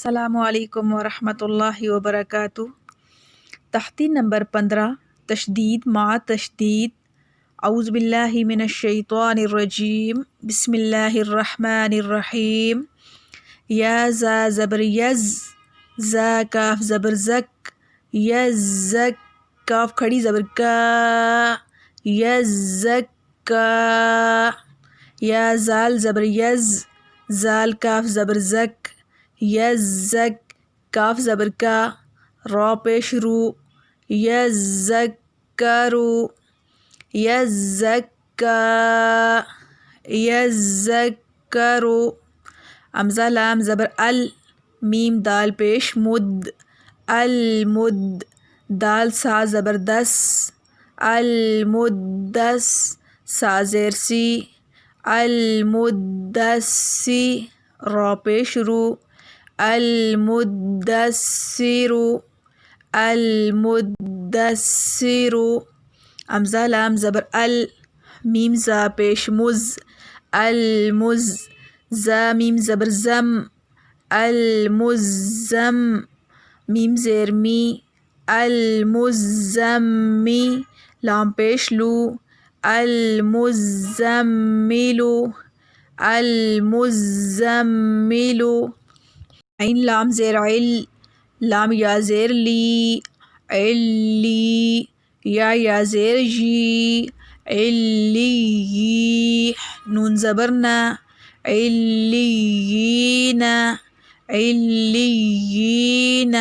السلام علیکم ورحمۃ اللہ وبرکاتہ۔ تحتی نمبر 15 تشدید مع تشدید۔ اعوذ باللہ من الشیطان الرجیم، بسم اللہ الرحمن الرحیم۔ یا زا زبر یز، زا کاف زبر زک، یزک کاف کھڑی زبر کا، یزکا۔ یا زال زبر یز، زال کاف زبر زک، یزک کاف زبر کا، را پیش رو، یزکرو، یزکا، یزکرو۔ حمزہ لام زبر ال، میم دال پیش مد، المد۔ دال سا زبر دس، المدس۔ سا زیر سی، المدسی۔ را پیش رو، المدثر، المدثر۔ حمزہ لام زبر ال، میم زا پیش مز، المز۔ زا میم زبر زم، المزم۔ میم زیر می، المزمی۔ لام پیش لو، المزمل، المزمل۔ عین لام زیر عل، لام یا زیر لی، علی۔ یا زیر جی، علیی۔ نون زبر نا، علیین، علیین۔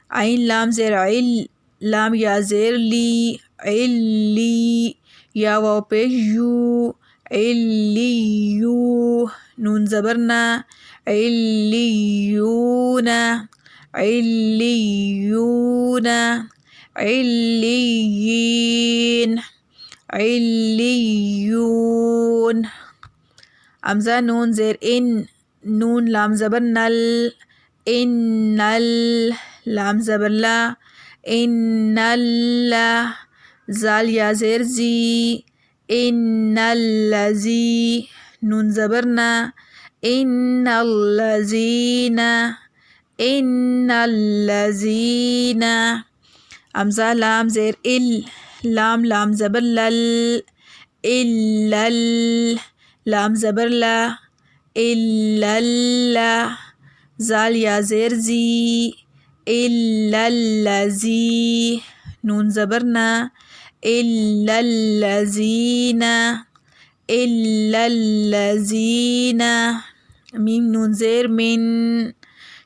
عین لام زیر عل، لام یا زیر لی، علی۔ یا واو پیش یو، علیو۔ نون زبر نا، علیون، علیون۔ علیین، علیون۔ حمزہ نون زیر ان، نون لام زبر نل، انل۔ لام زبر لا، انلا۔ زال یا زیر زی، انلزی۔ نون زبر نا، ان الذین، ان الذین۔ حمزہ لام زیر ال، لام زبر لل، الل۔ لام زبر لا، الل۔ زال یا زیر زی، الذی۔ نون زبر نا، الذین، الذین۔ میم نون زیر من،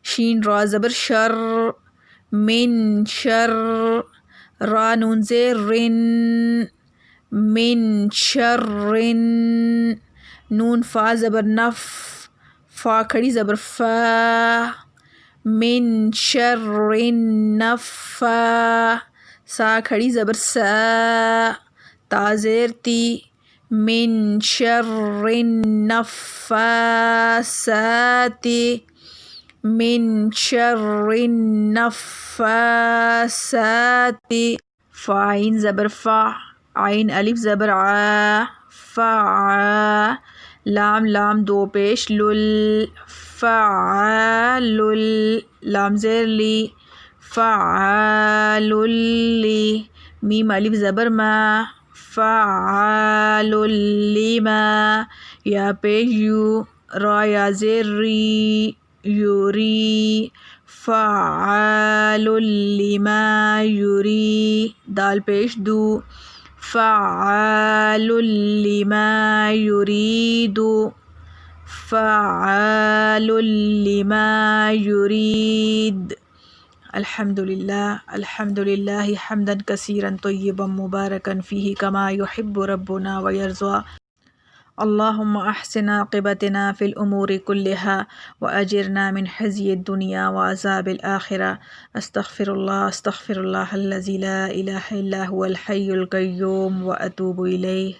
شین را زبر شر، من شر۔ را نون زیر رن، من شرن۔ نون فا زبر نف، فا کھڑی زبر فا، من شر النفا۔ سا کھڑی زبر سا، تا زیر تی، من شر النفاسات، من شر النفاسات۔ فا عین زبر فا، عین الف زبر ع، فعا۔ لام دو پیش لل، فعالل۔ لام زیر لی، فعاللی۔ میم الف زبر ما، فعال لما۔ یا پیش یو، را یا زیر ری، یوری۔ فعال لما یوری۔ دال پیش دو، فعال لما یرید، فعال لما یرید۔ الحمد للہ حمدا کثیرا طیبا مبارکا فیہ کما یحب ربنا ویرضی۔ اللہم احسن عاقبتنا فی الامور کلہا واجرنا من خزی الدنیا وعذاب الآخرہ۔ استغفر اللہ الذی لا الہ الا هو الحی القیوم واتوب الیہ۔